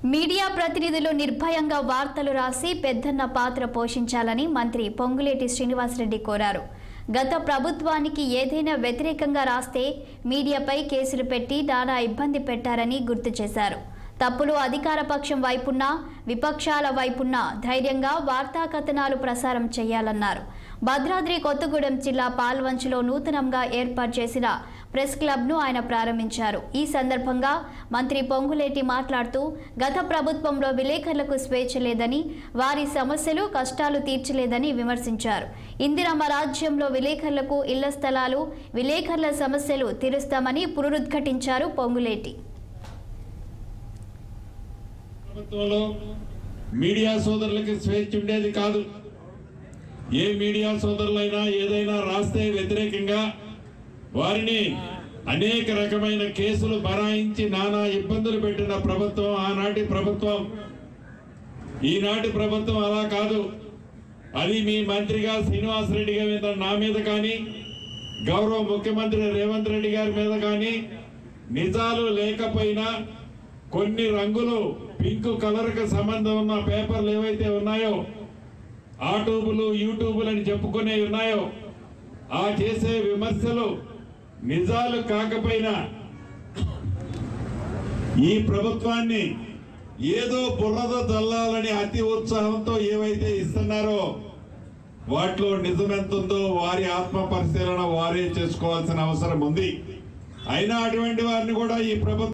Media ప్రతినిధులు నిర్భయంగా వార్తలు రాసి పెద్దన్న పాత్ర పోషించాలని మంత్రి పొంగులేటి శ్రీనివాసరెడ్డి కోరారు. గత ప్రభుత్వానికి ఏదైనా వ్యతిరేకంగా రాస్తే మీడియాపై కేసులు పెట్టి నానా ఇబ్బంది పెట్టారని గుర్తు చేశారు. తప్పులు అధికార పక్షం వైపున్నా విపక్షాల వైపున్నా ధైర్యంగా వార్తా కథనాలు ప్రసారం చేయాలన్నారు. భద్రాద్రి కొత్తగూడెం జిల్లా పాల్వంచులో నూతనంగా ఏర్పాటు చేసిన ప్రెస్ క్లబ్ను ఆయన ప్రారంభించారు. ఈ సందర్భంగా మంత్రి పొంగులేటి మాట్లాడుతూ గత ప్రభుత్వంలో విలేకరులకు స్వేచ్ఛ లేదని, వారి సమస్యలు కష్టాలు తీర్చలేదని విమర్శించారు. ఇందిరమ్మ రాజ్యంలో విలేకరులకు ఇళ్ల స్థలాలు, విలేకరుల సమస్యలు తీరుస్తామని పునరుద్ఘాటించారు పొంగులేటి. ప్రభుత్వంలో మీడియా సోదరులకి స్వేచ్ఛ ఉండేది కాదు. ఏ మీడియా సోదరులైనా ఏదైనా రాస్తే వ్యతిరేకంగా వారిని అనేక రకమైన కేసులు బరాయించి నానా ఇబ్బందులు పెట్టిన ప్రభుత్వం ఆనాటి ప్రభుత్వం. ఈనాటి ప్రభుత్వం అలా కాదు. అది మీ మంత్రిగా శ్రీనివాసరెడ్డి గారి మీద, నా మీద కానీ, గౌరవ ముఖ్యమంత్రి రేవంత్ రెడ్డి గారి మీద కానీ నిజాలు లేకపోయినా కొన్ని రంగులు పింక్ కలర్ కి సంబంధం ఉన్న పేపర్లు ఏవైతే ఉన్నాయో, ఆ ట్యూబులు యూట్యూబులు అని చెప్పుకునే ఉన్నాయో, ఆ చేసే విమర్శలు నిజాలు కాకపోయినా ఈ ప్రభుత్వాన్ని ఏదో బుర్రద చల్లాలని అతి ఉత్సాహంతో ఏవైతే ఇస్తున్నారో వాటిలో నిజమెంతుందో వారి ఆత్మ పరిశీలన వారే చేసుకోవాల్సిన అవసరం ఉంది. అయినా అటువంటి వారిని కూడా ఈ ప్రభుత్వం